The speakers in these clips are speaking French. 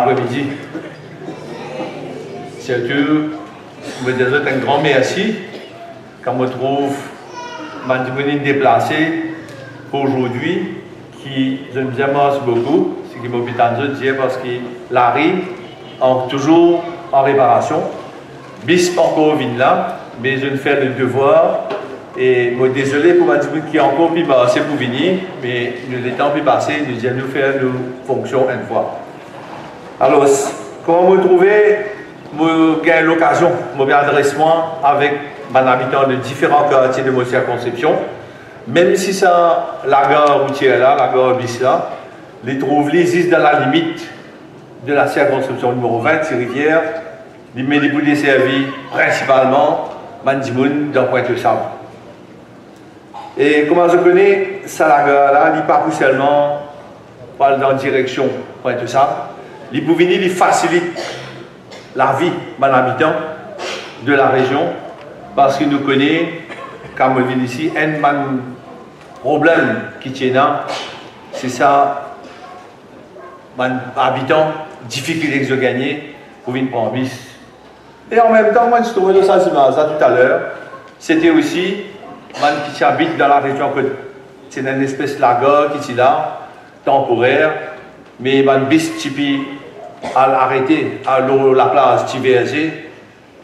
après-midi. Surtout, je me disais un grand merci quand je me trouve déplacé pour aujourd'hui, qui je me remercie beaucoup, ce qui m'a dit parce que l'arrêt est toujours en réparation. Bis encore vin là, mais je fais le devoir. Et moi désolé pour ma dit qui est encore plus passé pour venir, mais le temps plus passé, nous allons faire nos fonctions une fois. Alors, comment me trouver, j'ai eu l'occasion, je m'adresse avec mes habitants de différents quartiers de ma circonscription, même si ça, la gare routière là, la gare bis là, les trouve les dans la limite de la circonscription numéro 20, Rivière, les médicaux desservis principalement, Mandimoun dans Pointe-aux-Sables. Et comment je connais ça, la gare là, il pas seulement dans la direction Pointe-aux-Sables, il peut venir, il facilite la vie des habitants de la région, parce qu'il nous connaît, quand on vient ici, un problème qui tient là, c'est ça, les habitants, difficulté de gagner pour venir prendre bis. Et en même temps, moi, je trouvais de ça tout à l'heure, c'était aussi, qui habite dans la région, c'est une espèce de lagar qui est là, temporaire, mais man bis typique à l'arrêter à la place Tiverger,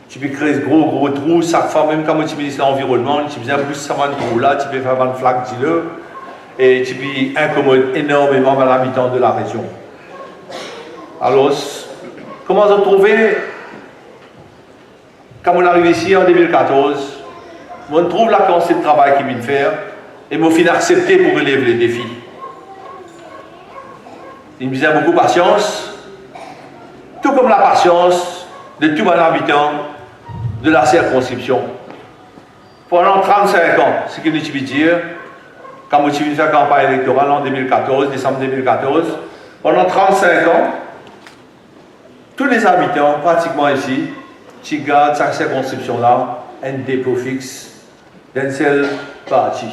tu peux créer gros trous, chaque fois même quand tu ministre de l'environnement, tu peux plus ça man trou là, tu peux faire une flaque d'île et tu peux incommoder énormément les habitants de la région. Alors, comment se trouver quand on arrive ici en 2014, on trouve la quantité de travail qu'il vient faire et on finit accepter pour relever les défis. Il me disait beaucoup de patience, tout comme la patience de tous les habitants de la circonscription. Pendant 35 ans, ce que nous veux dire, quand nous avons fait la campagne électorale en 2014, décembre 2014, pendant 35 ans, tous les habitants, pratiquement ici, qui gardent cette circonscription-là, un dépôt fixe d'un seul parti.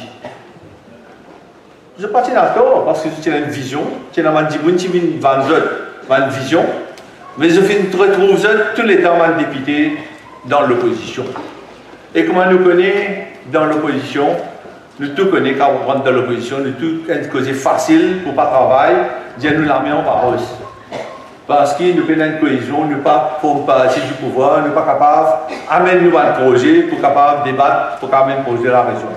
Je ne suis pas d'accord parce que tu as une vision, tu as une vision, mais je retrouve tous les temps un député dans l'opposition. Et comment nous connaissons dans l'opposition, nous tout connaissons quand on rentre dans l'opposition, nous tout est causé facile pour ne pas travailler, dire nous la mettons par os. Parce que nous avons une cohésion, nous ne sommes pas partie du pouvoir, nous ne sommes pas capables d'amener nous un projet pour capable débattre, pour quand même projet de la région.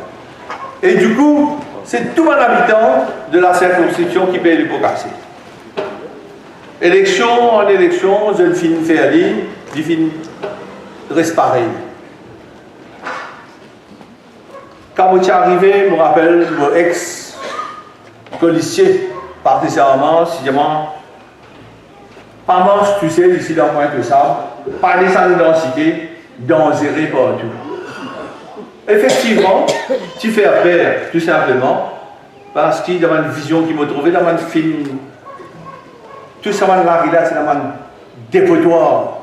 Et du coup, c'est tout un habitant de la circonscription qui paye les pots cassés. Élection en élection, je finis faire dire, je finis reste pareil. Quand je suis arrivé, je me rappelle mon ex-policier, particulièrement, si je pas manche, tu sais, ici dans Pointe-aux-Sables, pas descendre dans la cité, dangereux partout. Effectivement, tu fais peur, tout simplement, parce qu'il y a une vision qui m'a trouvé dans un film. Tout ça, là, c'est dans un dépotoir.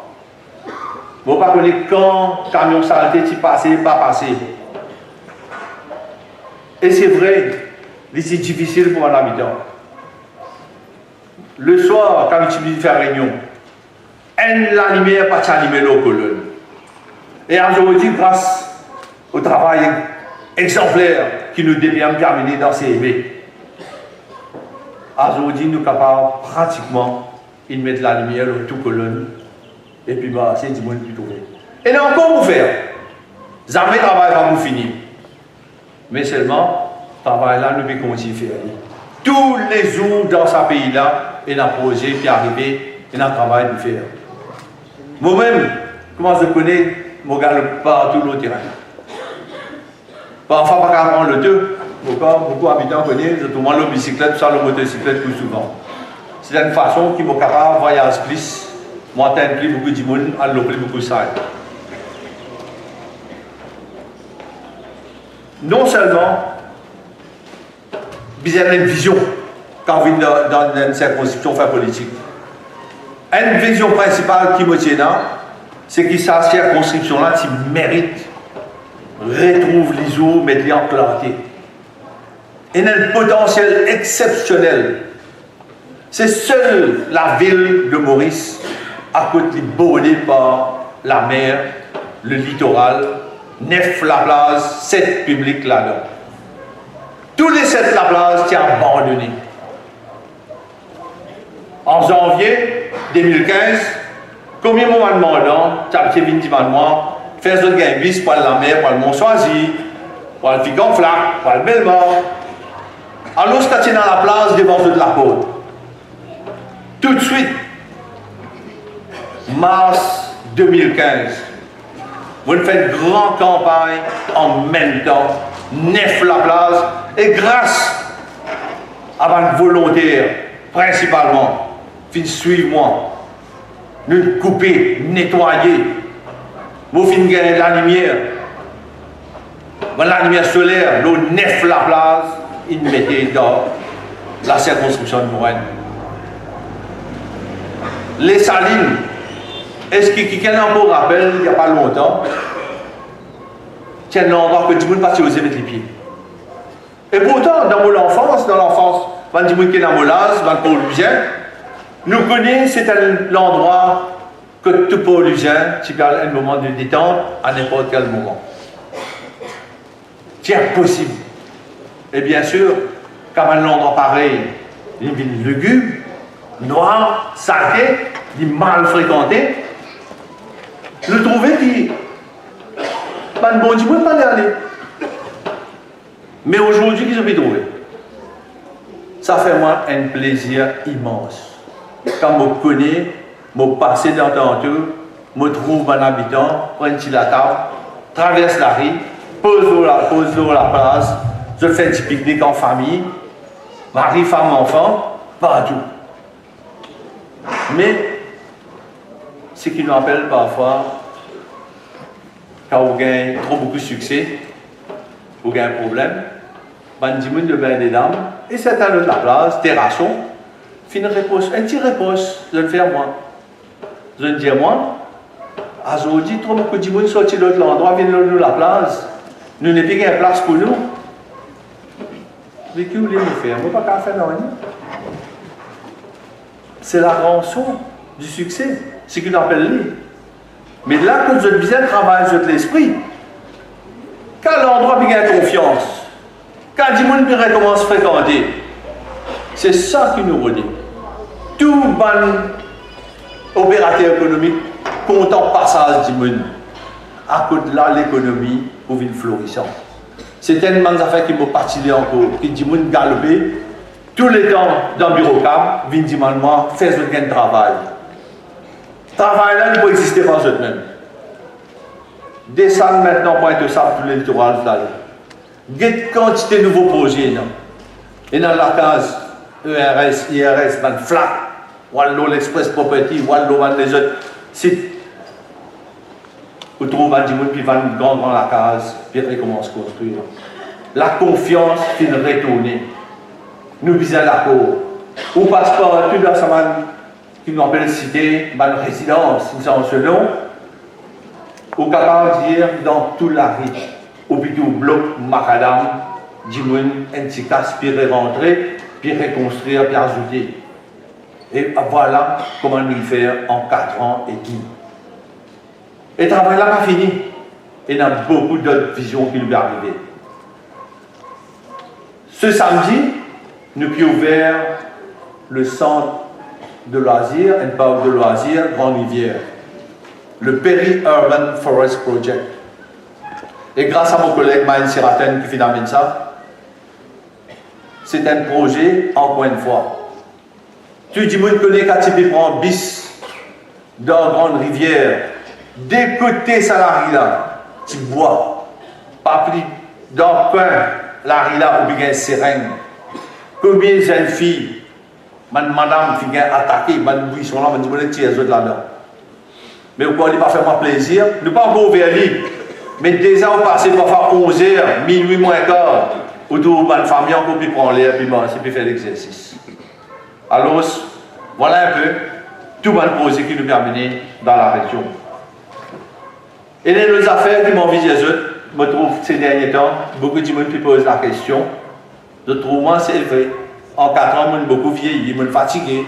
Je ne sais pas quand le camion saleté, tu passé, pas passé. Et c'est vrai, c'est difficile pour un habitant. Le soir, quand tu viens faire réunion, la lumière pas s'allumer l'eau colonne. Et aujourd'hui, grâce au travail exemplaire qui nous devient terminer dans CEB, aujourd'hui, nous sommes capables pratiquement de mettre la lumière au tout colonne. Et puis, c'est du monde qui trouve. Et là encore, vous faire. Jamais travail va vous finir. Mais seulement, travail là, nous devons continuer à faire. Tous les jours dans ce pays-là, il y a un projet qui est arrivé, il y a un travail de faire. Moi-même, comment je connais, je galope partout le terrain. Parfois, pas prendre le deux. Beaucoup d'habitants connaissent, je tourne la bicyclette, ça, la motocyclette plus souvent. C'est une façon qui m'a capable de voyager plus, m'atteindre plus beaucoup de monde, à l'opérer beaucoup de ça. Non seulement, il y a une vision quand on vient dans une circonscription politique. Une vision principale qui me tient là, c'est que cette circonscription-là, tu mérites, retrouve les eaux, mettre-les en clarté. Et il y a un potentiel exceptionnel. C'est seule la ville de Maurice, à côté bordée par la mer, le littoral, 9 la place, 7 publics là-dedans. Tous les 7 la place étaient abandonnés. En janvier 2015, combien de moments demandant, tu as venu dire moi, faire ce gain bis pour la mer, pour le Mont-Choisy, pour le Figonflac, pour le Belmont. Alors, tu es dans la place devant de la côte. Tout de suite, mars 2015, vous faites une grande campagne en même temps, 9 la place, et grâce à votre volontaire, principalement, suivez-moi, nous couper, nettoyer, vous finissez gagner la lumière, la lumière solaire, l'eau 9 la place, ils mettaient dans la circonscription de Mourenne. Les salines, est-ce que quelqu'un encore rappelle, il n'y a pas longtemps, c'est un endroit que tout le monde partit oser mettre les pieds. Et pourtant, dans l'enfance, quand dit qui est dans Molaz, dans Paul-Lusien, nous connaissons, c'est l'endroit que tout Paul-Lusien, tu as un moment de détente à n'importe quel moment. C'est impossible. Et bien sûr, quand un endroit pareil, une ville lugubre, noire, saleté, mal fréquentée, le trouver qui, bon Dieu, pas y aller. Mais aujourd'hui, qu'ils ont pu trouver. Ça fait moi un plaisir immense. Quand je connais, je passe dans tantôt, je trouve un habitant, prends la table, traverse la rue, pose sur la place, je fais un petit pique-nique en famille, mari, femme, enfant, partout. Mais, ce qui nous appelle parfois, quand on gagne trop beaucoup de succès, on gagne un problème, on dit de bain des dames, et c'est à l'autre la place, terrasson, fin de repose, un petit repose, je le fais à moi. Je le dis à moi, à aujourd'hui, trop beaucoup de monde sorti de l'autre endroit, viennent de la place, nous n'avons plus qu'une place pour nous. Mais qui voulez nous faire? Moi, pas qu'à faire rien. C'est la rançon du succès, ce qu'on appelle lui. Mais là, quand je viens travailler sur l'esprit, quand l'endroit gagne confiance, quand les gens commencent à fréquenter, c'est ça qui nous redit. Tout bon opérateur économique content passage du monde. À côté de là, l'économie pour une florissante. C'est tellement d'affaires qui m'ont partilé encore, qui dit monde galopé, tous les temps dans le bureau cap, viennent dire moi, fais un travail. Travail là, il ne peut exister pas eux-mêmes. Descendre maintenant pour être ça pour le littoral. Il y a une quantité de nouveaux projets. Non? Et dans la case ERS, IRS, ben FLAC, Wallo l'Express Property, Wallo les autres sites. Vous trouvez un monde qui va dans la case, puis il commence à construire. La confiance qui nous retourne. Nous visons la cour. Ou passeport, tout dans sa main, qui nous appelle cité, une résidence, nous sommes ce nom. Ou capable de dire dans toute la rue, ou plutôt bloc macadam, Dimoun, un petit aspirer rentrer, puis reconstruire, puis ajouter. Et voilà comment nous le faire en 4 ans et demi. Et le travail là pas fini. Et il y a beaucoup d'autres visions qui nous vont arriver. Ce samedi, nous avons ouvert le centre de loisirs, un parc de loisirs, Grande Rivière. Le Peri-Urban Forest Project. Et grâce à mon collègue Maël Siraten qui finance ça, c'est un projet, encore une fois. Tu dis, moi, je connais quand tu prends bis dans Grande Rivière, d'écouter salariés là, tu bois, pas pris dans le coin, la rila ou bien sérène. Combien de jeunes filles, madame qui vient attaquer, madame buisson là, madame dit, tiens, là-dedans. Mais pourquoi il pas fait moi plaisir? Nous pas encore vers lui. Mais déjà, on passe parfois 11h, minuit moins quart, autour de la famille, on peut prendre l'air, puis faire l'exercice. Alors, voilà un peu tout le projet qui nous permet dans la région. Et les affaires qui m'ont visé les autres, je trouve ces derniers temps, beaucoup de gens qui posent la question, je trouve moi c'est vrai. En 4 ans, je suis beaucoup vieilli, je suis fatigué.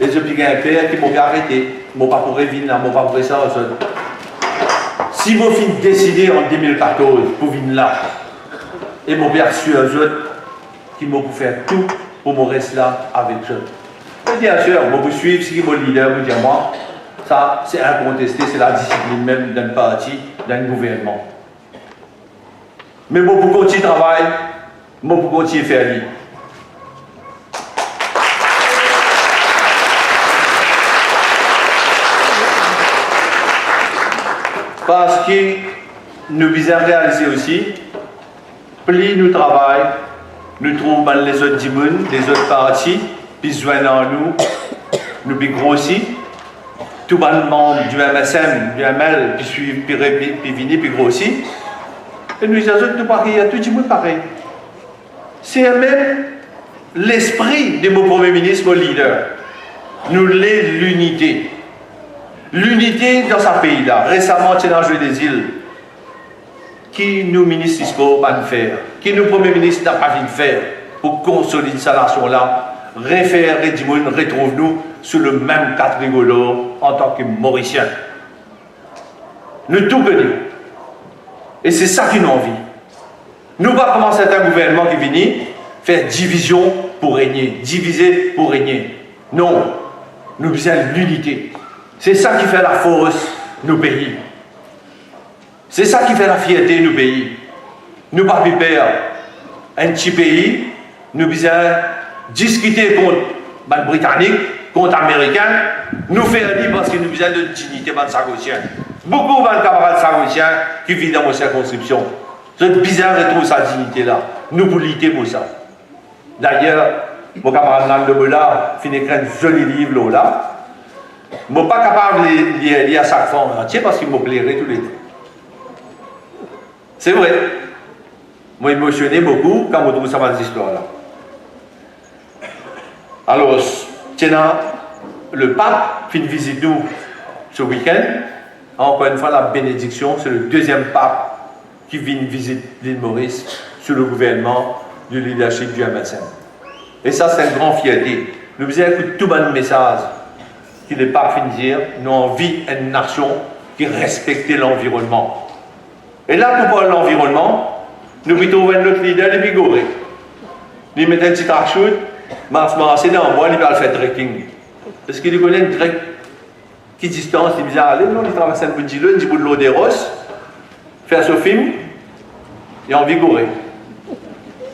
Et je suis un père qui m'a arrêté. Je ne pas pour venir, je ne pas pour ça. Si vous finissez décider en 2014 pour venir là, et mon père sur eux qui m'ont faire tout pour me rester là avec eux. Et bien sûr, je vous suivre, si mon leader vous dit moi, ça c'est incontesté, c'est la discipline même d'un parti, d'un gouvernement. Mais je peux continuer à travailler, je peux continuer à faire libre. Parce que nous visons réaliser aussi, plus nous travaillons, nous trouvons les autres dimones, les autres partis, puis joignent nous, nous puis grossis. Tout le monde du MSM, du ML, puis suivent, puis venir, puis grossit. Et nous disons, nous pareil, tout le monde pareil. C'est même l'esprit de mon Premier ministre, mon leader. Nous l'est l'unité. L'unité dans ce pays-là. Récemment, c'est dans le jeu des îles. Qui nous ministres ne pas faire, qui nous Premier ministre n'a pas envie de faire pour consolider cette nation-là, référer du monde, retrouve-nous sur le même cadre rigolo en tant que Mauriciens. Nous tout connaissons. Et c'est ça qui nous envie. Nous pas commencer un gouvernement qui vient faire division pour régner, diviser pour régner. Non, nous besoin de l'unité. C'est ça qui fait la force de nos pays. C'est ça qui fait la fierté de nos pays. Nous pas perdre un petit pays, nous besoin discuter contre les Britanniques, contre les Américains, nous faire libre parce que nous besoin de dignité dans Sagotiens. Beaucoup de camarades Sagotiens qui vivent dans nos circonscriptions. C'est bizarre de trouver cette dignité-là. Nous pour lutter pour ça. D'ailleurs, mon camarade Nan de Bola finit d'écrire un joli livre là. Je ne suis pas capable de lire à chaque fois en entier parce qu'il me plairait tous les deux. C'est vrai. Je suis émotionné beaucoup quand je trouve cette histoire-là. Alors, tiens, le pape fait une visite nous ce week-end. Encore une fois, la bénédiction, c'est le deuxième pape qui vient visiter l'île Maurice sous le gouvernement du leadership du MSM. Et ça, c'est une grande fierté. Nous faisons écouter tout le message qui n'est pas fini de dire. Nous envie une nation qui respecte l'environnement. Et là, pour parler de l'environnement, nous trouvons notre leader de Bigoré. Il met un petit parachute, marche dans le bois, il va faire trekking. Parce qu'il connaît une trek qui distance, il vient aller, non, il traverse un bout de l'eau, un petit bout de l'eau des Rosses, faire ce film, et en Bigoré.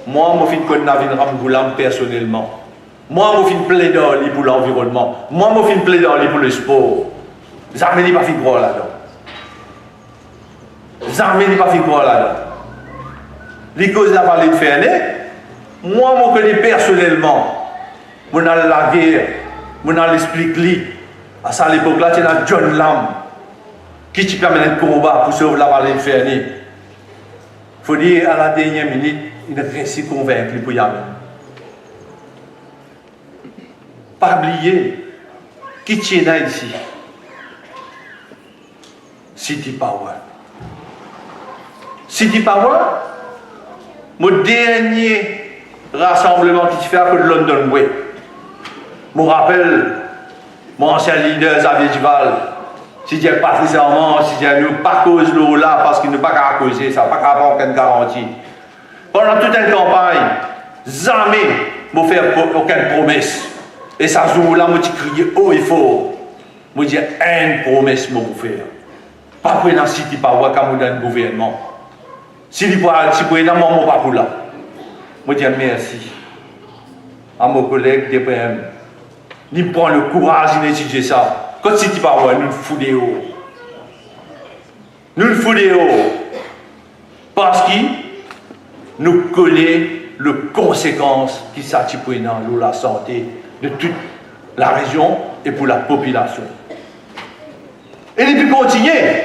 Moi, je suis un Navin Ramgoulam personnellement. Moi, je suis plaidoyer pour l'environnement. Moi, je suis plaidoyer pour le sport. Les armées n'ont pas fait droit là-dedans. Les armées n'ont pas fait droit là-dedans. Les causes de la vallée de Ferney, moi, je connais personnellement. Je dans la guerre, je dans l'explique-li. À ça, l'époque-là, tu as John Lamb qui te permet de combat pour sauver la vallée de Ferney. Il faut dire, à la dernière minute, il est resté convaincu pour y aller. Pas oublier qui tient là ici. City Power. City Power, mon dernier rassemblement qui se fait à London Way. Je me rappelle, mon ancien leader Xavier Duval, si j'ai pas nécessairement, si j'ai nous pas cause l'eau là parce qu'il ne pas qu'à causer, ça n'a pas qu'à avoir aucune garantie. Pendant toute une campagne, jamais ne faire aucune promesse. Et ça joue là, je crie haut et fort. Je dis une promesse que je faire. Pas pour dans City Power comme dans le gouvernement. Si vous pouvez dans mon pas pour là. Je dis merci à mon collègue DPM. Il prend le courage d'étudier ça. Quand City Power, nous le foutons haut. Nous le foutons haut. Parce que nous connaissons les conséquences qui s'attirent dans la santé de toute la région et pour la population. Et il peut continuer.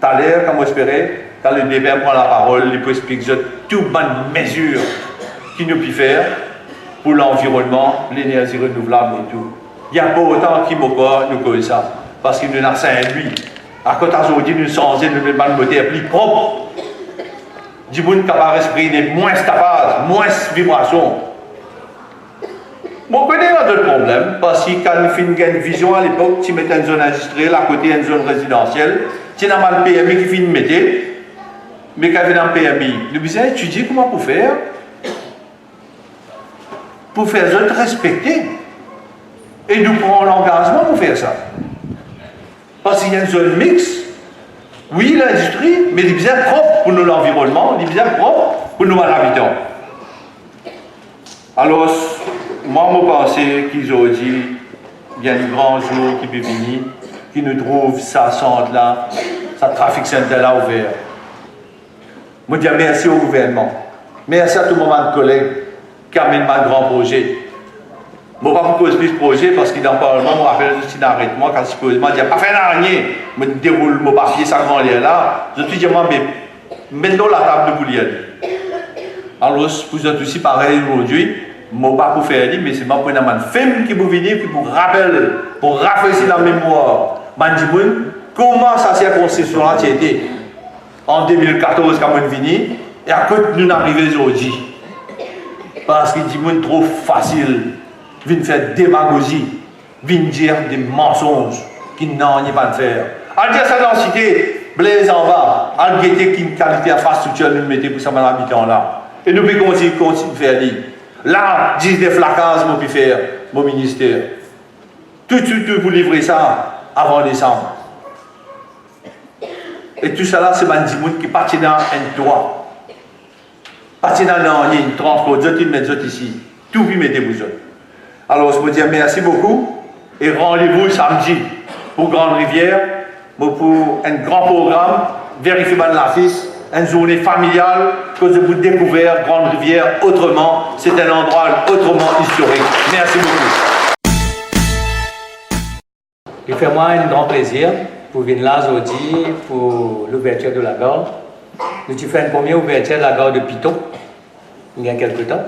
Tout à l'heure, comme on espérait, quand le DPM prend la parole, il peut expliquer toutes les mesures qu'il nous peut faire pour l'environnement, l'énergie renouvelable et tout. Il n'y a pas autant qui nous connaît ça. Parce qu'il nous a ça lui. À côté d'aujourd'hui, nous sommes nous devons une moteur plus propre. du monde qui va respirer moins tapage, moins vibration. Bon, connaît d'autres problèmes, parce que quand on fait une vision à l'époque, tu mets une zone industrielle à côté d'une zone résidentielle, tu n'as pas le PMI qui fait une métier, mais quand il vient dans le PMI, nous devons étudier comment pour faire les autres respecter. Et nous prenons l'engagement pour faire ça. Parce qu'il y a une zone mixte, oui, l'industrie, mais il est bien propre pour nous l'environnement, il est bien propre pour nous habitants. Alors, moi, je pense qu'ils ont dit, il y a un grand jour qui peut venir, qui nous trouve ça centre là, ça trafic centre là ouvert. Je dis merci au gouvernement, merci à tout le monde de collègues qui amène un grand projet. Je ne vais pas vous causer ce projet parce qu'il est dans le Parlement, je me rappelle aussi d'arrêtement quand je pose, je dis pas faire rien, je déroule mon papier, ça va aller là, je suis dit, mais mettons la table de boulienne. Alors, vous êtes aussi pareil aujourd'hui. Je ne vais pas pour faire mais c'est pour un film qui vous venir, qui vous rappelle, pour rafraîchir la mémoire. Je dis, comment ça s'est construction là été en 2014 quand on est venu, et à côté nous arrivons aujourd'hui. Parce qu'il dit, c'est trop facile, de faire démagogie, de dire des mensonges qui n'ont rien à faire. À dire ça dans la cité, Blaise en bas, à guetter qu'une qualité infrastructure nous mettez pour ça, mon habitant là. Et nous pouvons continuer de faire dire. Là, 19 lacages, je peux faire mon ministère. Tout pour livrer ça avant décembre. Et tout ça là, c'est des gens qui partent dans un toit. Partent dans un transport, d'autres ils mettent ici. Tout vous mettez vous autres. Alors, je vous dis merci beaucoup et rendez-vous samedi pour Grande Rivière, pour un grand programme, vérifiez l'affiche. Une journée familiale que vous découvert Grande Rivière autrement. C'est un endroit autrement historique. Merci beaucoup. Il fait moi un grand plaisir pour venir là aujourd'hui pour l'ouverture de la gare. Nous avons fait une première ouverture de la gare de Piton il y a quelques temps.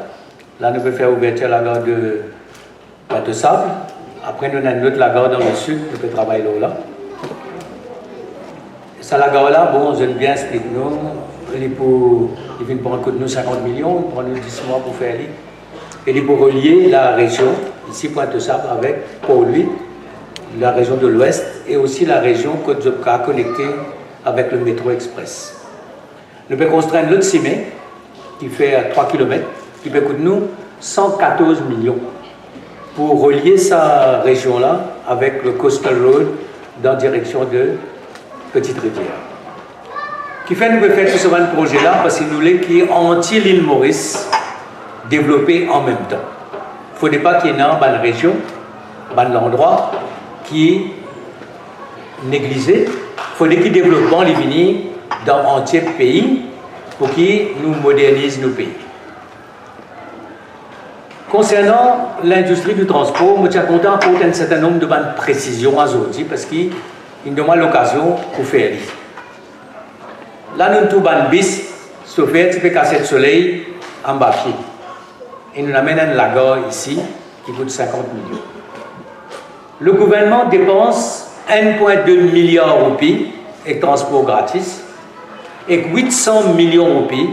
Là, nous pouvons faire l'ouverture de la gare de Bateau-Sable. Après, nous avons une autre la gare dans le sud, nous pouvons travailler là. Ça, la gare là, bon, je bien expliquer nous. Il vient pour un coup de nous 50 millions, il prend nous 10 mois pour faire lui. Et il pour relier la région, ici Pointe-Sable, avec, pour lui, la région de l'Ouest et aussi la région Côte-de-Cap connectée avec le métro express. Nous pouvons construire l'autre cimé qui fait 3 km, qui peut coûter nous 114 millions pour relier sa région-là avec le Coastal Road dans la direction de Petite Rivière. Qui fait nous faire tout ce projet-là parce que nous voulons qu'il y ait entier l'île Maurice développé en même temps. Il ne faudrait pas qu'il y ait dans la région, dans l'endroit qui est négligé. Il faudrait qu'il développe les vignes dans entier pays pour qu'il nous modernise nos pays. Concernant l'industrie du transport, je suis content pour un certain nombre de précisions aujourd'hui parce qu'il nous donne l'occasion pour faire. Là, nous avons un bis, sauf que tu peux casser le soleil en bas pied. Et nous amènons un lagar ici qui coûte 50 millions. Le gouvernement dépense 1,2 milliard de roupies et transport gratis et 800 millions de roupies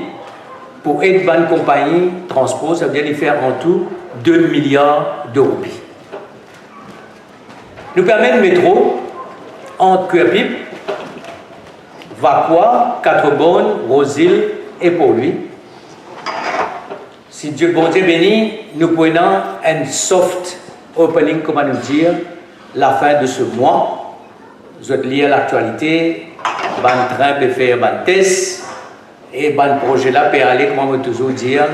pour aider une compagnie de transport, ça veut dire faire en tout 2 milliards de roupies. Nous permettons le métro entre Cuerpip, Vacquois, Quatre-Bonnes, Roseville et Port-Louis. Si Dieu bon Dieu béni, nous prenons un soft opening, comment nous dire, la fin de ce mois. Vous êtes lié à l'actualité, le train peut faire un test et le projet là peut aller, comment on peut toujours dire,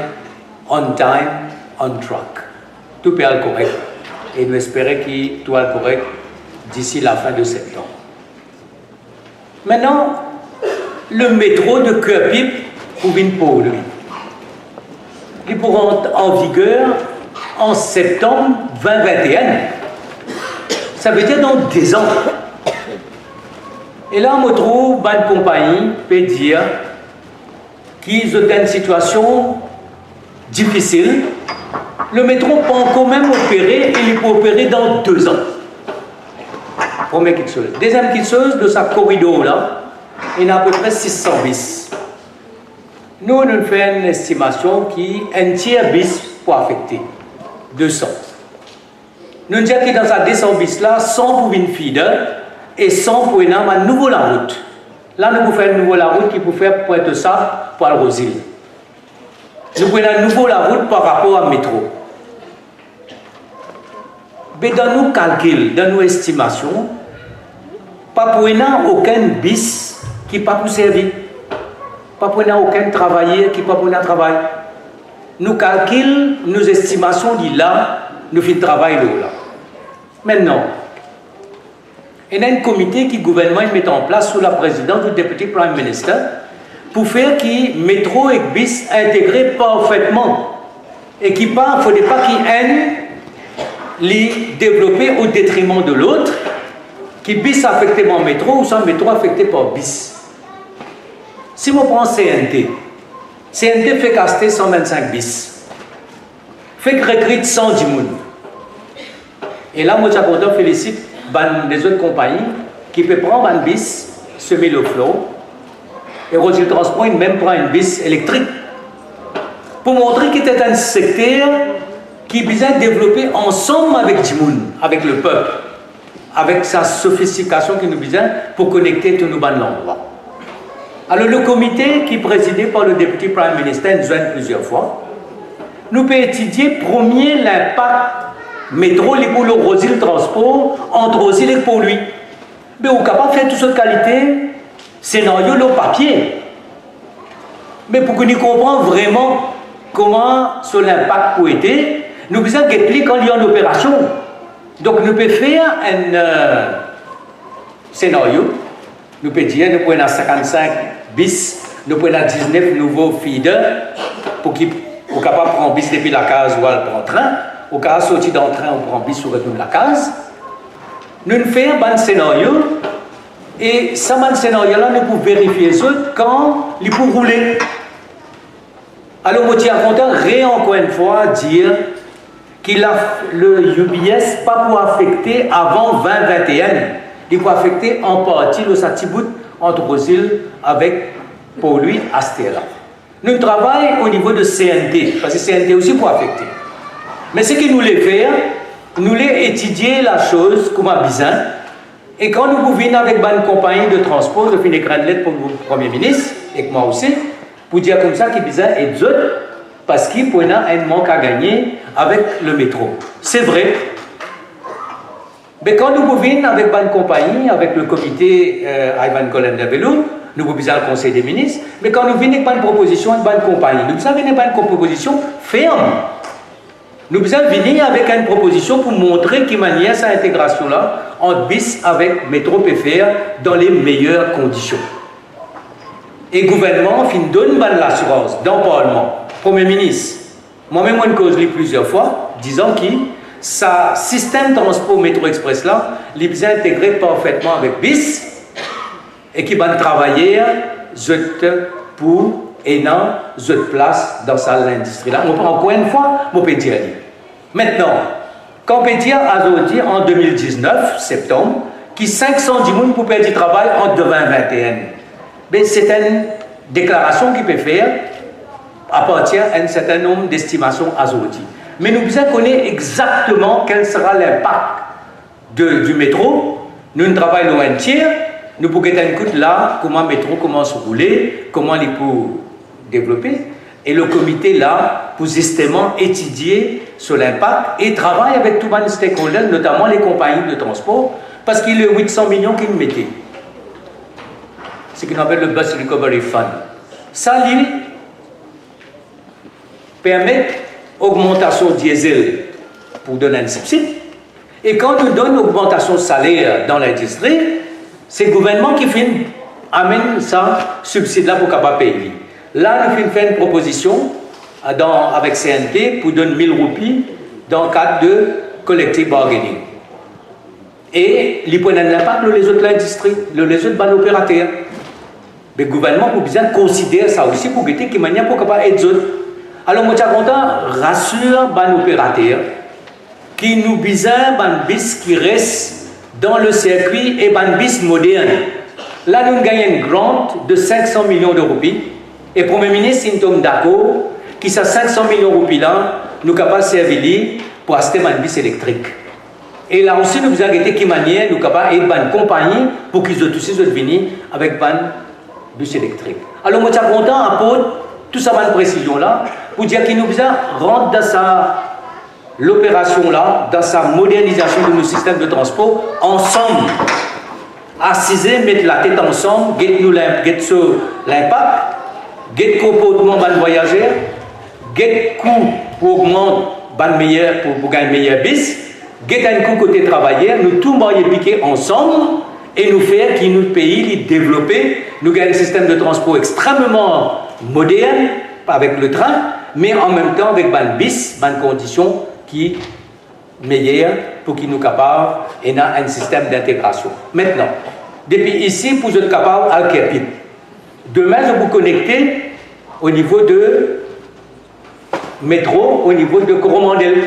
on time, on track. Tout peut aller correct. Et nous espérons qu'il tout est correct d'ici la fin de septembre. Maintenant, le métro de Cuerpip pour Port-Louis. Il pourra entrer en vigueur en septembre 2021. Ça veut dire dans 10 ans. Et là, on me trouve une compagnie peut dire qu'ils ont une situation difficile. Le métro peut quand même opérer et il peut opérer dans 2 ans. Première quelque chose. Deuxième quelque chose, de sa corridor là, il y a à peu près 600 bis. nous faisons une estimation qui un tiers bis pour affecter 200. Nous disons que dans ces 200 bis là, 100 pour une feeder et 100 pour un nouveau la route. Là, nous faisons nouveau la route qui peut faire pointe ça pour le Rosil. Nous prenons nouveau la route par rapport à métro. Mais dans nos calculs, dans nos estimations, pas pour aucun bis qui pas pour servir. Pas pour aucun travailleur qui pas pour un travail. Nous calculons, nos estimations dit là, nous faisons travail là. Maintenant, il y a un comité qui le gouvernement met en place sous la présidence du député Prime Minister pour faire que métro et bis intégrés parfaitement et qui pas, il ne faudrait pas qu'il les développer au détriment de l'autre, qui bis affecté par métro ou sans métro affecté par bis. Si on prend CNT fait caster 125 bis, fait recruter 110 personnes. Et là, moi, je félicite les autres compagnies qui peuvent prendre un bis, semer le flot, et Rosil Transport, il même prend une bis électrique pour montrer qu'il était un secteur qui besoin de développer ensemble avec Djimoun, avec le peuple, avec sa sophistication qui nous besoin pour connecter tous nos bandes l'endroit. Alors le comité qui est présidé par le député Prime Minister nous joint plusieurs fois, nous peut étudier premier l'impact métro pour le Rosil Transport entre Rosil et pour lui. Mais on est capable de faire toute cette qualité, scénario le papier. Mais pour que nous comprenions vraiment comment sur l'impact peut être, nous besoin d'expliquer quand il y a une opération. Donc nous pouvons faire un scénario. Nous pouvons dire, nous pouvons 55 bis, nous pouvons 19 nouveaux feeders pour qu'ils soient capables de prendre bis depuis la case ou prendre train. Au cas où sortir dans le train, on prend bis ou retourne la case. Nous faisons un scénario et ce scénario-là, nous pouvons vérifier quand il peut rouler. Alors, je tiens encore une fois dire qu'il a le UBS pas pour affecter avant 2021. Il peut affecter en partie le Satibout entre Rosil avec pour lui Astera. Nous travaillons au niveau de CNT, parce que CNT aussi peut affecter. Mais ce que nous les faire, nous les étudier la chose comme un besoin. Et quand nous venons avec une compagnie de transport, nous faisons une lettre pour le Premier ministre, et moi aussi, pour dire comme ça qu'il besoin et d'autres, parce qu'il y a un manque à gagner avec le métro. C'est vrai. Mais quand nous venons avec une compagnie, avec le comité Ivan Colin de Velour, nous avons besoin du Conseil des ministres, mais quand nous venons avec une proposition de une compagnie, nous avons une proposition ferme. Nous devons venir avec une proposition pour montrer qu'il y a cette intégration-là entre bis avec métro PFR dans les meilleures conditions. Et le gouvernement donne l'assurance dans le Parlement. Premier ministre, moi-même, je cause plusieurs fois, disant que ce système de transport métro express là, il est intégré parfaitement avec bis et qui va travailler pour et non de place dans cette industrie-là. Encore une fois, je peux dire. Maintenant, quand on peut dire en 2019, septembre, qu'il 510 personnes pour perdre du travail en 2021, mais c'est une déclaration qui peut faire à partir d'un certain nombre d'estimations aujourd'hui. Mais nous devons connaître exactement quel sera l'impact du métro. Nous travaillons loin tiers. Nous pouvons écouter là comment le métro commence à rouler, comment il peut développer. Et le comité là, pour justement étudier sur l'impact et travaille avec tous les stakeholders, notamment les compagnies de transport, parce qu'il y a 800 millions qu'ils mettaient. Ce qu'on appelle le Bus Recovery Fund. Ça, lui, permet augmentation diesel pour donner un subside. Et quand nous donnons augmentation de salaire dans l'industrie, c'est le gouvernement qui amène ça subside-là pour capable payer. Là, nous faisons une proposition avec CNT pour donner 1000 roupies dans le cadre de collective bargaining. Et il prend un impact sur les autres industries, les autres banques opérateurs. Le gouvernement peut bien considérer ça aussi pour que qui manière pour capable aider les autres. Alors, moi, je suis content, rassure les opérateurs qui nous besoin de bis qui reste dans le circuit et de bis moderne. Là, nous gagnons une grant de 500 millions de roupies Et le Premier ministre, il tombe d'accord, qui a 500 millions de roupies là, nous capables de servir pour acheter un bus électrique. Et là aussi, nous avons arrêté qui manière, nous capables d'aider une compagnie pour qu'ils aussi venir avec un bus électrique. Alors, moi, je suis content à tout ça, une précision là, pour dire qu'il nous rentre dans l'opération là, dans sa modernisation de nos systèmes de transport, ensemble. Assiser, mettre la tête ensemble, get sur l'impact, get comportement de voyageurs, get coût pour augmenter pour gagner meilleur bis, get un coût côté travailleur, nous tout moyen piquer ensemble et nous faire qui nous pays développer, nous gagnons un système de transport extrêmement moderne avec le train, mais en même temps avec ban bis, ban conditions qui meilleures pour qu'ils nous capables et un système d'intégration. Maintenant, depuis ici, pour être capable à Kerpit. Demain, je vous connecter au niveau de métro, au niveau de Coromandel.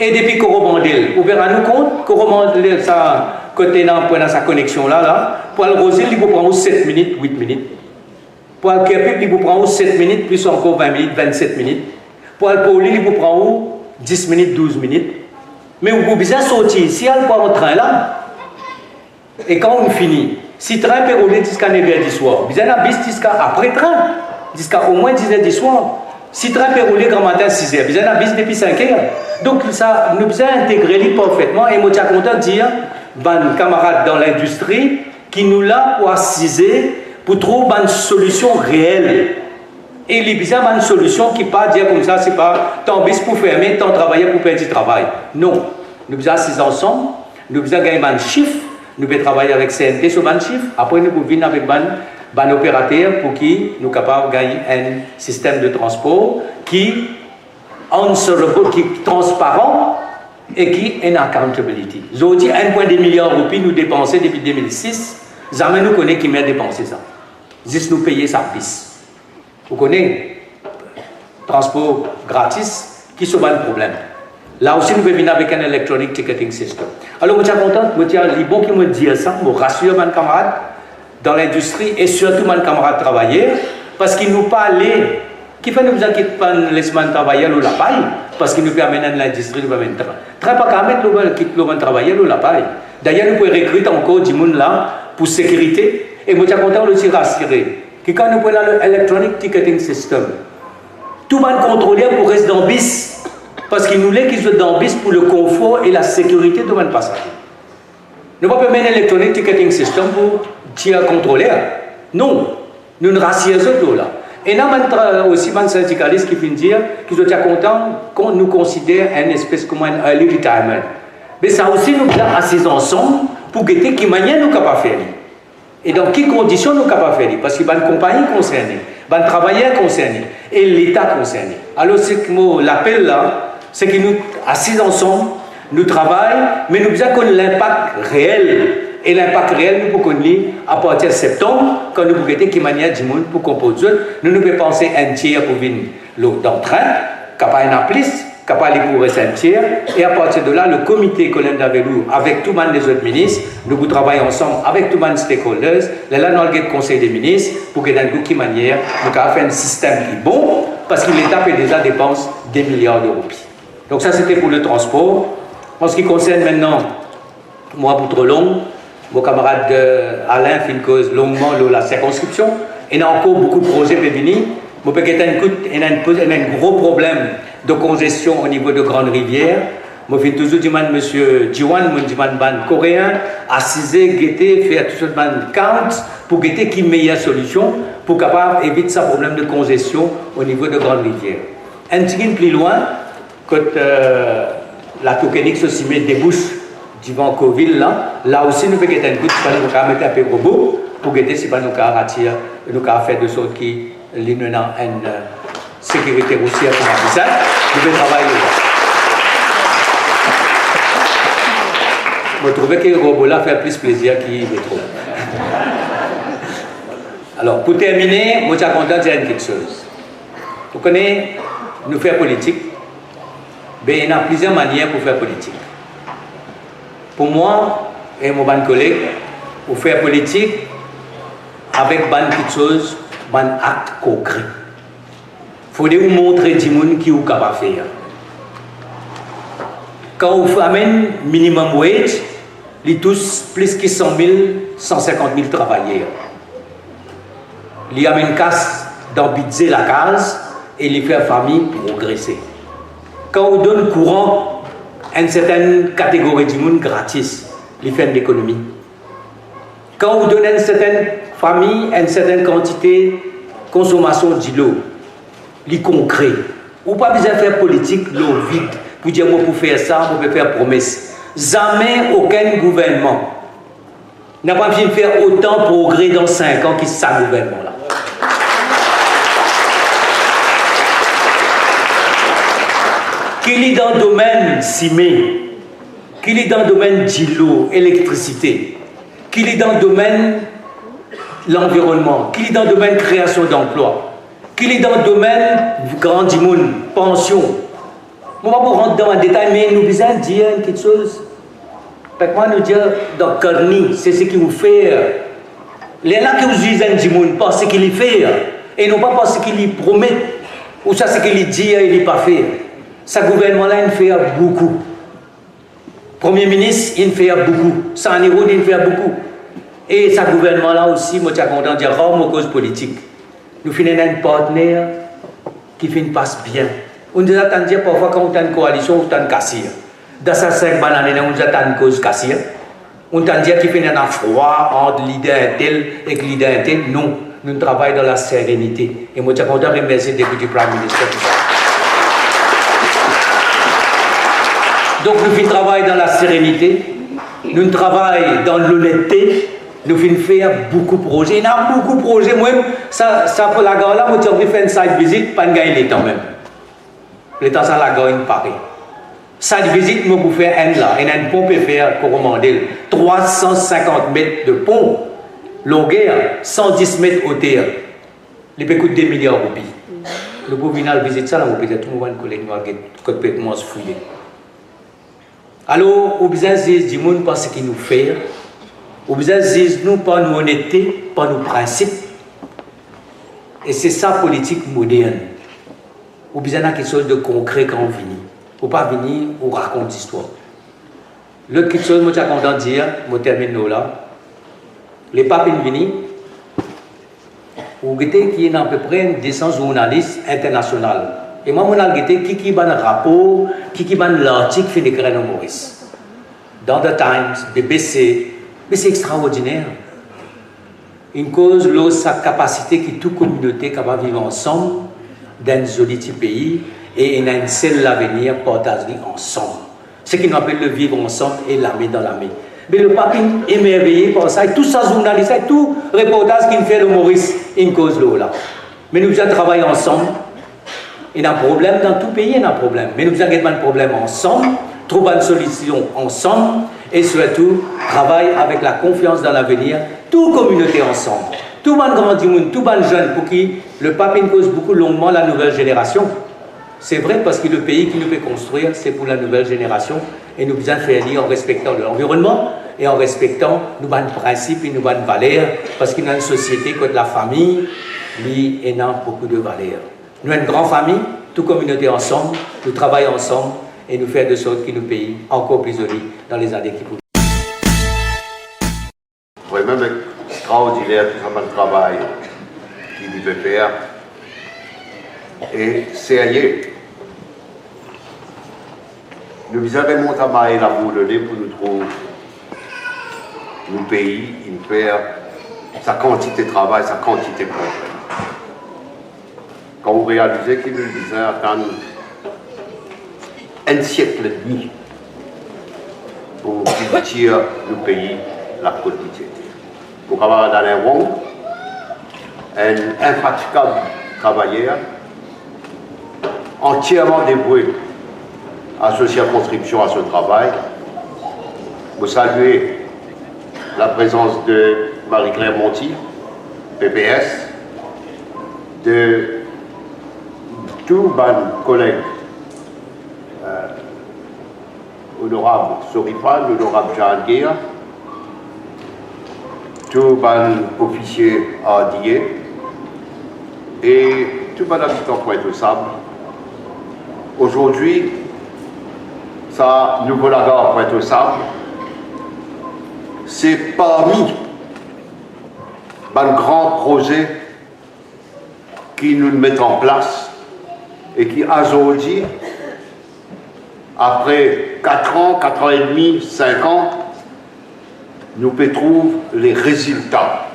Et depuis Coromandel, vous verrez nous compte, Coromandel, ça, côté dans sa connexion là, pour le Rosil, il vous prend 7 minutes, 8 minutes. Pour le Kerpit, il vous prend 7 minutes, plus encore 20 minutes, 27 minutes. Pour le Poli, il vous prend 10 minutes, 12 minutes. Mais vous pouvez bien sortir ici, il y a un train là. Et quand on finit, si le train peut rouler jusqu'à 9h du soir, vous avez un bis jusqu'à après train, jusqu'à au moins 10h du soir. Si le train peut rouler grand matin 6h, vous avez un bis depuis 5h. Donc ça, nous avons intégré parfaitement. Et moi, je suis content de dire, ben, camarades dans l'industrie, qui nous l'a pour assiser, pour trouver une solution réelle. Et il y a une solution qui ne pas dire comme ça, c'est pas tant bis pour fermer, tant travailler pour perdre du travail. Non. Nous avons assis ensemble, nous avons gagné un chiffre. Nous pouvons travailler avec CNT sur un chiffre. Après, nous pouvons venir avec un opérateur pour qui nous sommes capables de gagner un système de transport qui est transparent et qui est une accountability. Je vous dis 1,2 milliard de roupies nous dépensons depuis 2006. Jamais nous connaissons qui m'a dépensé ça. Juste nous payer ça bis. Vous connaissez transport gratis qui sauve un problème. Là aussi, nous pouvons venir avec un electronic ticketing system. Alors, je suis content, je suis bon qui me dit ça, je rassure mes camarades dans l'industrie et surtout mes camarades travailleurs, parce qu'ils nous parlent, qui fait nous besoin qu'ils ne laissent pas travailler la paille, parce qu'ils nous permettent amener l'industrie, nous amener très pas qu'à mettre le travailler la paille. D'ailleurs, nous pouvons recruter encore du monde là pour sécurité, et je suis content de aussi rassurer que quand nous prenons l'electronic ticketing system, tout le monde contrôlé pour rester dans le bis. Parce qu'il nous laisse qu'ils soient dans le bis pour le confort et la sécurité de nos passagers. Nous ne pouvons pas mettre un electronic ticketing system pour tirer contrôler. Non, nous ne rassurons pas là. Et nous avons aussi des syndicalistes qui viennent dire qu'ils sont contents qu'on nous considère une espèce comme un early retirement. Mais ça aussi, nous sommes assis ensemble pour guetter qui manière nous sommes capables de faire. Et dans quelles conditions nous sommes capables de faire. Parce qu'il y a une compagnie concernée, il y a un travailleur concerné et l'État concerné. Alors, l'appel là, c'est que nous, assis ensemble, nous travaillons, mais nous avons connu l'impact réel. Et l'impact réel, nous pouvons connaître à partir de septembre, quand nous pouvons guetter qui manière du monde pour composer. Nous pouvons penser un tiers pour venir dans le train, capable un plus, capable pour rester un tiers. Et à partir de là, le comité Colin Davelou, avec tout le monde des autres ministres, nous pouvons travailler ensemble avec tout le monde des stakeholders, là, dans le conseil des ministres, pour que d'un coup, qui manière, nous avons fait un système qui est bon, parce que l'État fait déjà dépense des milliards de roupies. Donc ça, c'était pour le transport. En ce qui concerne maintenant, moi, pour trop long, mon camarade Alain fait une cause longuement la circonscription. Il y a encore beaucoup de projets qui venir. Il y a un gros problème de congestion au niveau de Grande Rivière. Je fais toujours dire M. Jiwan, un coréen, assiser, guetter, faire tout ce count pour guetter qui meilleure solution pour capable éviter ce problème de congestion au niveau de Grande Rivière. Un petit peu plus loin, quand la Tokenix aussi met des bouches du Vancouver, là aussi nous faisons un coup de mettre un peu de robot pour guetter si nous retirer, nous faire de sorte qu'il y ait une sécurité routière pour la nous devons travailler. Je trouve que le robot là fait plus plaisir qu'il métro. Alors pour terminer, moi je suis content de dire quelque chose. Vous connaissez, nous faisons politique. Ben, il y a plusieurs manières pour faire politique. Pour moi et mon bon collègue, pour faire politique avec bonne petite chose, un acte concret. Il faut vous montrer des gens qui sont capables de faire. Quand vous amène minimum wage, il y a tous plus que 100 000, 150 000 travailleurs. Il y a une casse dans budget la case et il fait la famille progresser. Quand on donne courant à une certaine catégorie de monde gratis, il fait une économie. Quand on donne à une certaine famille une certaine quantité de consommation de l'eau, il concret. Ou pas besoin de faire politique, l'eau vide, pour dire moi pour faire ça, pour faire promesse. Jamais aucun gouvernement n'a pas besoin de faire autant de progrès dans 5 ans que ce gouvernement-là. Qu'il est dans le domaine cimé, qu'il est dans le domaine de l'eau, électricité, qu'il est dans le domaine de l'environnement, qu'il est dans le domaine de création d'emplois, qu'il est dans le domaine grand du monde, pension. On va pas rentrer dans un détail, mais nous besoin de dire quelque chose. Parce que moi, nous dire dans Carni, c'est ce qu'il vous fait. Les là que vous utilisez du monde, pas ce qu'il y fait, et non pas ce qu'il y promet, ou ça, ce qu'il y dit, il n'est pas fait. Ce gouvernement-là, il fait beaucoup. Premier ministre, il fait beaucoup. Saniro, il fait beaucoup. Et ce gouvernement-là aussi, moi, je suis content de dire, rare cause politique. Nous finissons un partenaire qui passe bien. On nous attend dire parfois quand on a une coalition, on a une cassure. Dans ces 5 années, on nous attend une cause cassure. On entend dire qu'il fait un froid entre leader tel et leader tel. Non, nous travaillons dans la sérénité. Et moi, je suis content de remercier le député Prime Minister pour ça. Donc nous travaillons dans la sérénité, nous travaillons dans l'honnêteté, nous faisons beaucoup de projets. Il y a beaucoup de projets, moi, ça pour la gare là, moi j'ai fait une site visite, pas de gagner les temps même. Le temps ça la gare est pareil. Site visite, moi pour faire un là, et un pont peut faire pour commander 350 mètres de pont, longueur, 110 mètres hauteur. Il peut coûter 2 milliards de roupies. Le beau final visite ça, là, peut-être tout le monde collègue nous a complètement se fouiller. Alors, au besoin de du monde par ce qu'il nous fait, au besoin de nous par nos honnêteté, par nos principes. Et c'est ça politique moderne. Au besoin de quelque chose de concret quand on vient. Il ne faut pas venir ou raconter l'histoire. L'autre chose, moi, je suis content de dire, je termine là. Les papes sont venus. Vous voyez qu'il y a à peu près 200 journalistes internationaux. Et moi, je suis dit, qui a un rapport, qui a l'article fait des graines au Maurice. Dans The Times, BBC, mais c'est extraordinaire. Une cause, sa capacité que toute communauté est capable de vivre ensemble dans un joli petit pays et il a une seule avenir, partage ensemble. Ce qu'on appelle le vivre ensemble et l'armée dans l'armée. Mais le pape est émerveillé par ça, et tout ça journaliste, et tout reportage qu'il fait le Maurice, une cause là. Mais nous devons travailler ensemble. Il y a un problème dans tout pays, il y a un problème. Mais nous devons avoir un problème ensemble, trouver une solution ensemble et surtout travailler avec la confiance dans l'avenir, toute communauté ensemble. Tout le monde grand du monde, tout le monde jeune pour qui le pape cause beaucoup longuement la nouvelle génération. C'est vrai parce que le pays qui nous fait construire, c'est pour la nouvelle génération et nous devons faire lire en respectant l'environnement et en respectant nos principes et nos valeurs parce qu'il y a une société comme la famille, lui, et a beaucoup de valeurs. Nous sommes une grande famille, toute communauté ensemble, nous travaillons ensemble et nous faisons de sorte que nous pays encore plus jolis dans les années qui viennent. Vraiment extraordinaire tout ce travail qu'il devait faire. Et sérieux. Nous visons remonter à Maï la bourdonnée pour nous trouver nos pays, il faire sa quantité de travail, sa quantité de progrès. Quand vous réalisez qu'il nous disait attendre un siècle et demi pour dire le pays la quotidien. Pour avoir dans un rond, un infatigable travailleur, entièrement dévoué à sa circonscription, à ce travail. Vous saluez la présence de Marie-Claire Monti, PPS, de tous mes collègues, honorable Sorifan, honorable Jean Guerre, tous mes officiers ardillés, et tout le monde habite en Pointe-aux-Sables. Aujourd'hui, ça, Nouveau-Lagar, Pointe-aux-Sables, c'est parmi les grands projets qui nous mettent en place et qui, aujourd'hui, après 4 ans, 4 ans et demi, 5 ans, nous trouvons les résultats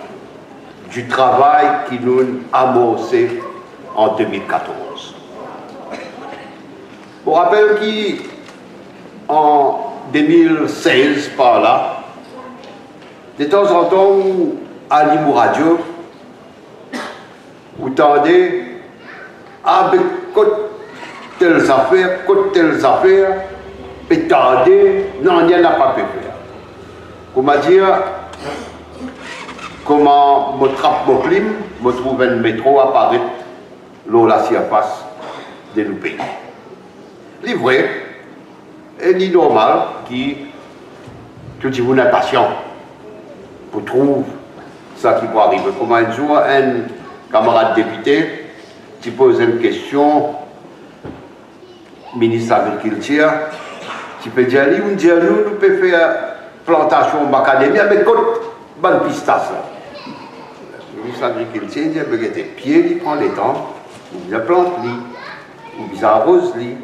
du travail qui nous a amorcé en 2014. Je me rappelle qu'en 2016, par là, de temps en temps, à Limo Radio, vous tendez avec telles affaires, et tendez, non, il n'y en a pas pu faire. Comment dire, comment me trappe mon clim, me trouve un métro apparaître l'eau la surface de nos pays. C'est vrai, et c'est normal qui, tout le monde est patient pour trouver ça qui peut arriver. Comment un jour, un camarade député, tu poses une question, ministre de l'Agriculture, tu peux dire, nous pouvons faire plantation macadamia avec côte bonne pistache. Le ministre de l'Agriculture dit, avec tes pieds, il prend les temps, il plante, il arrose, il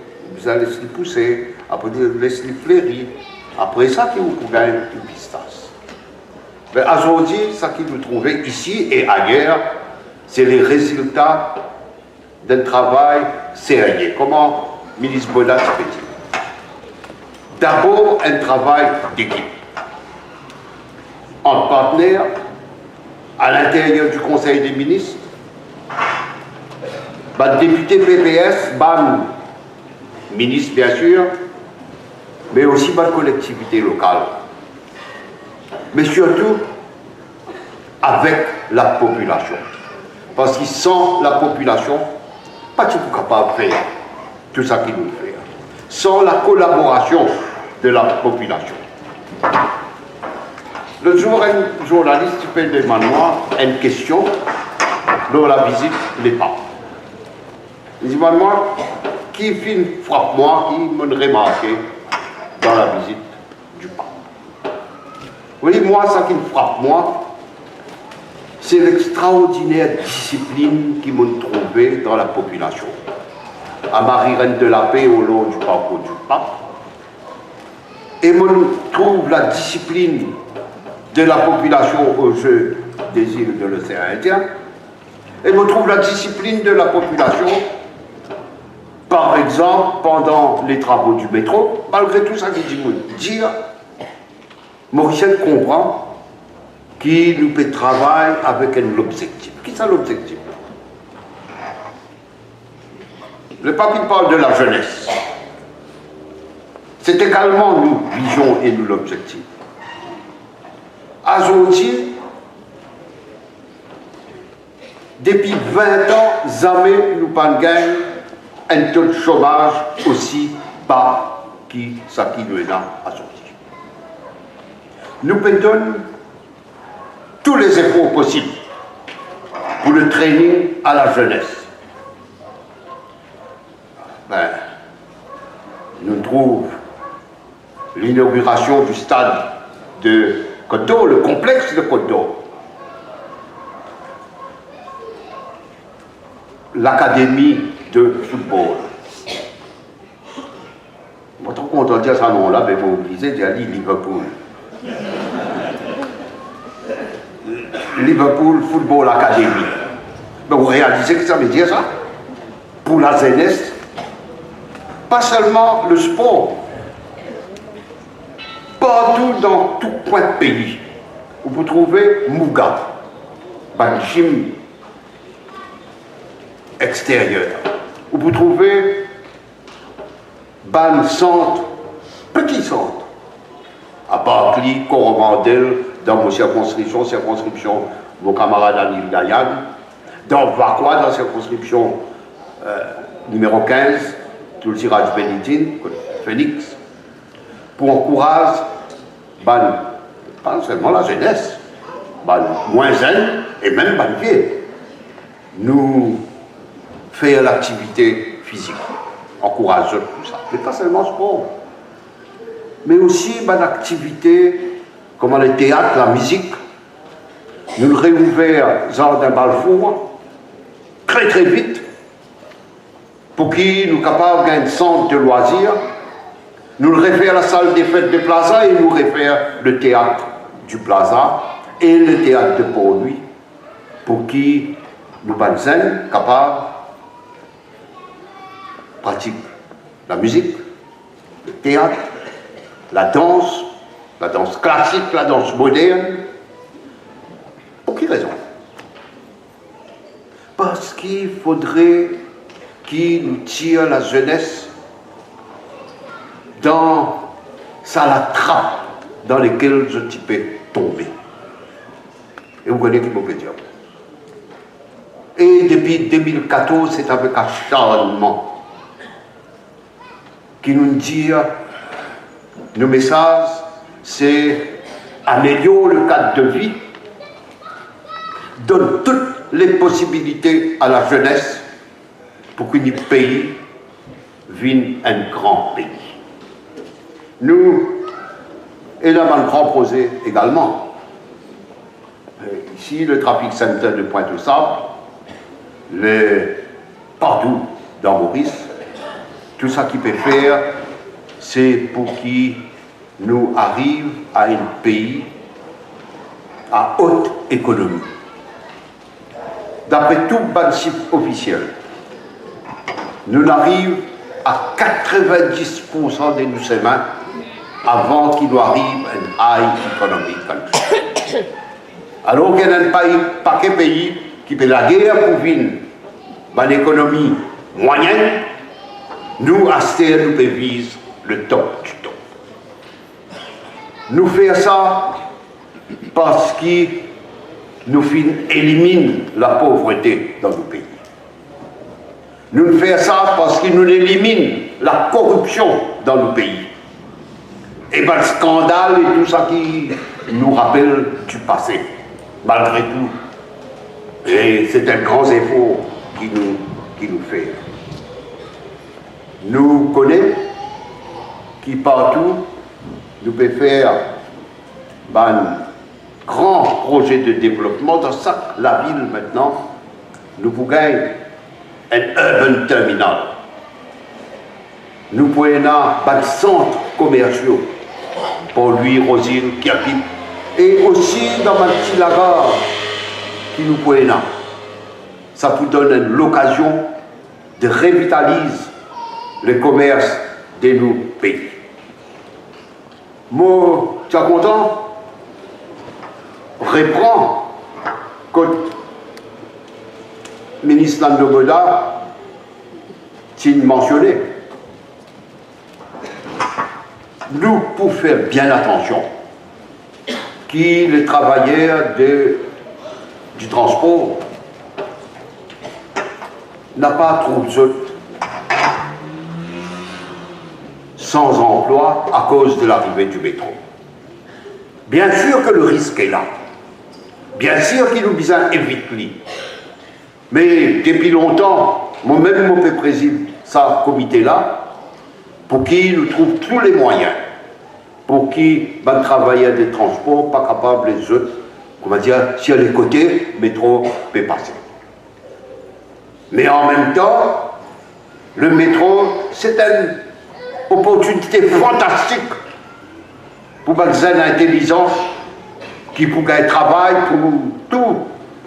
laisse pousser, après il laisse fleurir. Après ça, il vous gagne une pistache. Mais aujourd'hui, ce que nous trouvons ici et ailleurs, c'est les résultats d'un travail sérieux. Comment ministre Bodat peut dire? D'abord, un travail d'équipe. En partenaire, à l'intérieur du Conseil des ministres, le député PPS, ministre bien sûr, mais aussi la collectivité locale. Mais surtout, avec la population. Parce que sans la population, pas du tout capable de faire tout ça qu'il nous fait. Sans la collaboration de la population. Le jour, un journaliste peut demander une question lors de la visite des papes. Il dit, moi, qui frappe moi, qui m'a remarqué dans la visite du pape. Vous voyez, moi, ça qui me frappe, moi, c'est l'extraordinaire discipline qui m'a trouvé dans la population. À Marie-Reine de la Paix, au long du parcours du pape. Et on trouve la discipline de la population aux Jeux des îles de l'océan Indien. Et on trouve la discipline de la population, par exemple, pendant les travaux du métro, malgré tout ça qu'il dit, dire, Mauricien comprend qu'il nous peut travailler avec un objectif. Qui est l'objectif? Le pape il parle de la jeunesse. C'est également nous vision et nous l'objectif. Aujourd'hui, depuis 20 ans, jamais nous pas gagné un taux de chômage aussi bas que ça qui nous est là à sortir. Nous donnons tous les efforts possibles pour le training à la jeunesse. Nous trouvons l'inauguration du stade de Côte d'Or, le complexe de Côte d'Or. L'académie de football. Je suis trop content de dire ce nom-là, mais vous oubliez, j'ai dit Liverpool. Liverpool Football Academy. Mais vous réalisez que ça veut dire ça? Pour la jeunesse, pas seulement le sport. Partout dans tout coin de pays, vous trouvez Mouga, un gym extérieur. Vous trouvez un centre, petit centre, à Barclay, Coromandel, dans vos circonscriptions, vos camarades Anil Dayan, dans Vakwa, dans la circonscription numéro 15, tout le tirage Benitine, Phoenix, pour encourager, pas seulement la jeunesse, moins jeune et même vieux. Nous faire l'activité physique, encourager tout ça. Mais pas seulement sport, mais aussi une activité comme le théâtre, la musique. Nous le réouvert Jardin Balfour très très vite pour qu'il nous capables d'un centre de loisirs. Nous le refaire la salle des fêtes de Plaza et nous refaire le théâtre du Plaza et le théâtre de Port-Louis pour qui nous sommes capables de pratiquer la musique, le théâtre, la danse classique, la danse moderne. Pour quelle raison? Parce qu'il faudrait qu'il nous tire la jeunesse dans la trappe dans laquelle je peux tomber. Et vous connaissez qui peut dire. Et depuis 2014, c'est avec acharnement qui nous dit nos messages, c'est améliorer le cadre de vie, donne toutes les possibilités à la jeunesse pour que notre pays devienne un grand pays. Nous, et là, un grand projet également. Ici, le Traffic Center de Pointe-aux-Sables, partout dans Maurice, tout ça qu'il peut faire, c'est pour qu'il nous arrive à un pays à haute économie. D'après tout le chiffre officiel, nous arrivons à 90% de nos semaines avant qu'il nous arrive un high economic country. Alors qu'il y a un paquet de pays qui fait la guerre pour vivre dans l'économie moyenne, nous, à Stère, nous pouvons viser le top du top. Nous faisons ça parce que nous éliminons la pauvreté dans nos pays. Nous faisons ça parce que nous éliminons la corruption dans nos pays. Et bien le scandale et tout ça qui nous rappelle du passé, malgré tout. Et c'est un grand effort qui nous fait. Nous connaissons qui partout nous peut faire un grand projet de développement dans la ville maintenant. Nous pouvons gagner un urban terminal. Nous pouvons avoir un centre commercial pour lui, Rosine, qui habite. Et aussi dans un petit lagar qui nous pouvons avoir. Ça vous donne l'occasion de revitaliser le commerce de nos pays. Moi, tu es content? Reprends quand le ministre Landogoda t'a mentionné. Nous, pour faire bien attention, qui les travailleurs du transport n'a pas trop besoin sans emploi à cause de l'arrivée du métro. Bien sûr que le risque est là. Bien sûr qu'il nous besoin éviter. Mais depuis longtemps, moi-même, je préside ce comité-là pour qu'il nous trouve tous les moyens, pour qu'il va travailler des transports pas capables les autres, on va dire, si à les côtés, le métro peut passer. Mais en même temps, le métro, c'est une opportunité fantastique pour des jeunes intelligents qui pourraient travailler pour tous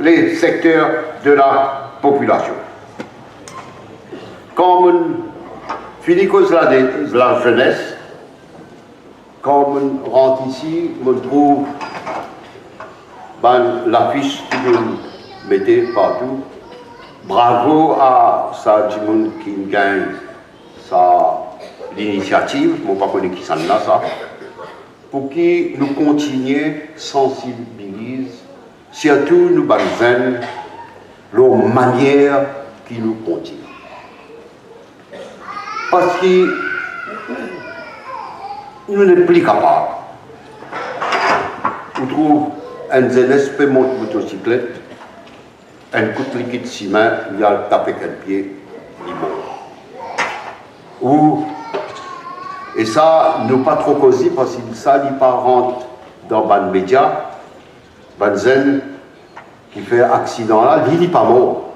les secteurs de la population. Quand on finit de la jeunesse, quand on rentre ici, on trouve l'affiche que vous mettez partout. Bravo à ça, du monde qui gagne l'initiative, je ne sais pas qui s'en a ça, pour que nous continuions à sensibiliser, surtout nous besoin la manière qui nous continue. Parce que nous ne sommes plus capables. On trouve un jeunesse peut monter motocyclette, un coup de liquide ciment, il a tapé quel pied, Et ça, nous pas trop causé parce que ça, il pas rentre dans les médias, les zen qui fait accident là, il n'est pas mort.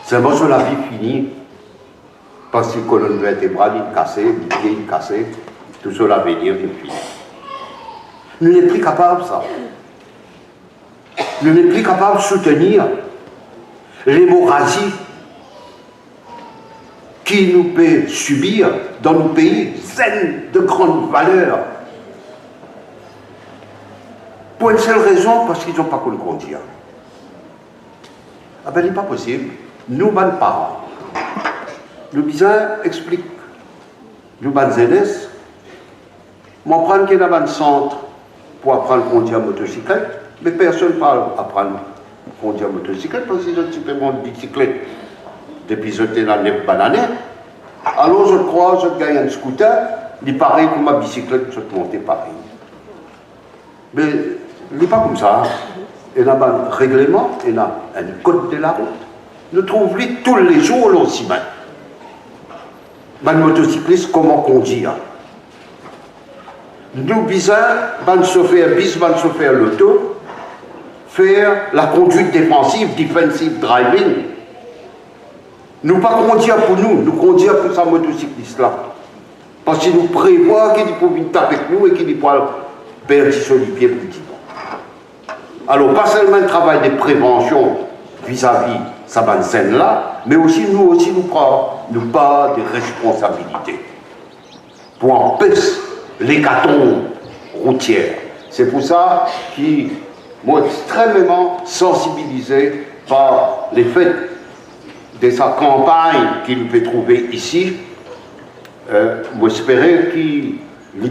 Seulement sur la vie finie, parce que la colonne vertébrale est cassée, les pieds est cassé, tout ça l'avenir est fini. Nous n'sommes plus capables de ça. Nous n'sommes plus capables de soutenir l'hémorragie qui nous peut subir dans nos pays zen de grande valeur. Pour une seule raison, parce qu'ils n'ont pas qu'on le dire. Ah ben, il n'est pas possible. Nous, les parents, nous bizarre explique. Nous, les ZS, moi, prendre qu'il y a un centre pour apprendre à conduire motocyclette, mais personne ne parle d'apprendre à conduire motocyclette parce qu'ils ont simplement une bicyclette depuis que j'étais dans les bananes. Alors, je crois, je gagne un scooter, il est pareil comme ma bicyclette, je te montais pareil. Mais il n'est pas comme ça. Il y a un règlement, il y a un code de la route. Nous trouvons tous les jours là aussi bien. Les motocyclistes, comment conduire. Nous, bizarre, les chauffeurs bis, les chauffeurs l'auto, faire la conduite défensive, defensive driving. Nous pas conduire pour nous, nous conduire pour sa motocycliste là. Parce qu'il nous prévoit qu'il peut venir taper avec nous et qu'il peut perdre sur les pieds petit. Alors, pas seulement le travail de prévention vis-à-vis de cette scène-là, mais aussi nous prenons pas de responsabilité pour empêcher l'hécatombe routière. C'est pour ça que moi, extrêmement sensibilisé par les faits de sa campagne qu'il peut trouver ici. J'espère qu'il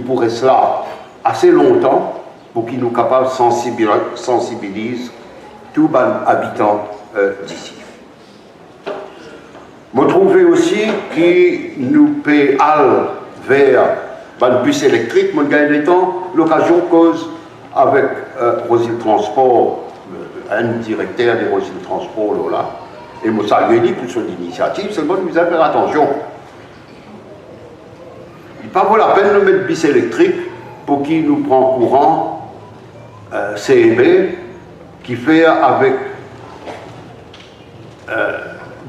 pourrait cela assez longtemps pour qu'il nous capable de sensibiliser tous les habitants d'ici. Je trouve aussi qu'il nous peut aller vers le bus électrique. Je gagne l'occasion cause avec Rosine Transport, un directeur de Rosine Transport là, et je salue pour son initiative. C'est bon, nous allons faire attention. Il n'est pas vaut la peine de mettre bus électrique pour qu'il nous prend courant CEB qui fait avec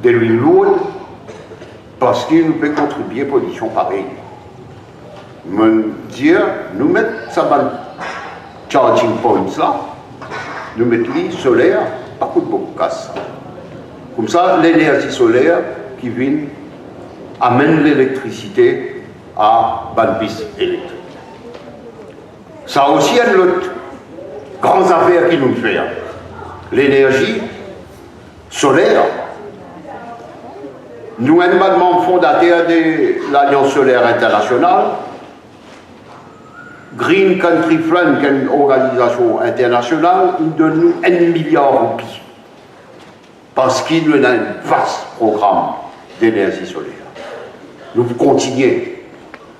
de l'huile lourde parce qu'il nous peut contribuer à la pollution pareille. Me dire, nous mettre ça dans charging points là, nous mettre les solaire, pas de beaucoup de casse. Comme ça, l'énergie solaire qui vient amène l'électricité à une piste électrique. Ça aussi, il y a une autre grande affaire qui nous fait. L'énergie solaire. Nous sommes membres fondateurs de l'Alliance solaire internationale. Green Country Fund, qui est une organisation internationale, nous donne nous 1 milliard de roupies. Parce qu'il y a un vaste programme d'énergie solaire. Nous continuons.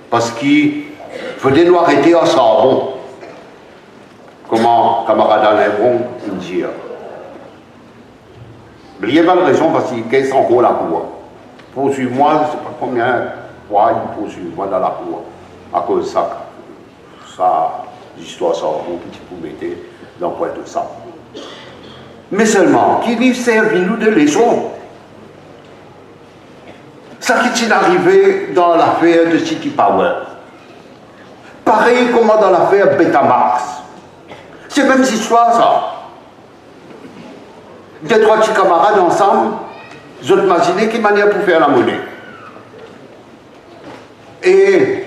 Parce qu'il faudrait nous arrêter à charbon. Comment camarade Alain Bron nous dit. Mais il n'y a pas de raison parce qu'il y a en gros la cour. Poursuivre-moi, je ne sais pas combien fois il poursuivre-moi dans la cour. À cause de ça, l'histoire charbon qui vous mettez dans le point de ça. Mais seulement, qui lui servi nous de leçon. Ça qui est arrivé dans l'affaire de City Power. Pareil comme dans l'affaire Betamax. C'est la même histoire, ça. Deux, trois petits camarades ensemble, je imaginais quelle manière pour faire la monnaie. Et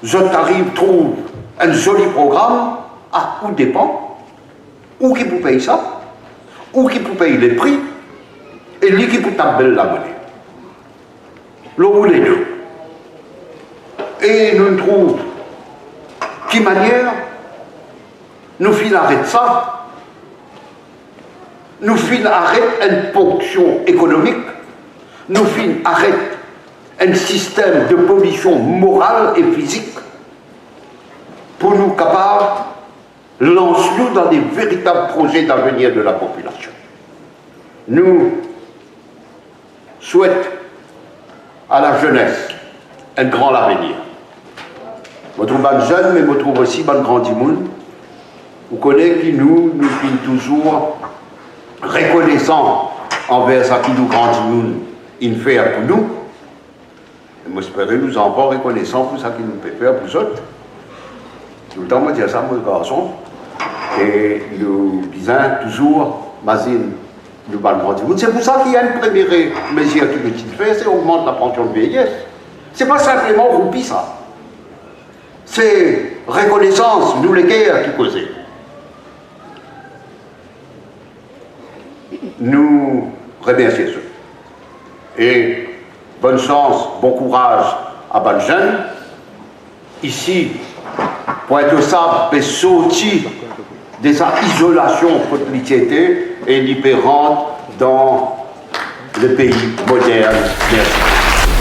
je t'arrive, trouve un joli programme, à où dépend, où qui peut payer ça, où qui peut payer les prix, et lui qui peut tabler la monnaie. L'eau ou les deux. Et nous trouvons quelle manière nous filons arrêter ça, nous filons arrêter une ponction économique, nous filons arrêter un système de pollution morale et physique pour nous capables de lancer dans des véritables projets d'avenir de la population. Nous souhaite à la jeunesse un grand avenir. Je trouve un jeune, mais je trouve aussi un grand monde. Vous connaissez que nous sommes toujours reconnaissants envers ce qui nous grand monde il fait pour nous. Et moi, j'espère que nous sommes encore reconnaissants pour ce qu'il nous peut faire pour les autres. Tout le temps, je dis ça, mon garçon. Et nous disons toujours, Mazine, nous parlons grand monde. C'est pour ça qu'il y a une première mesure que nous fait, c'est augmenter la pension de vieillesse. Ce n'est pas simplement roupi ça. C'est reconnaissance, nous les guerres qui causaient. Nous remercions ceux. Et bonne chance, bon courage à bonnes jeunes. Ici, Pointe-aux-Sables peut sortir de sa isolation politique et libérante dans le pays moderne. Merci.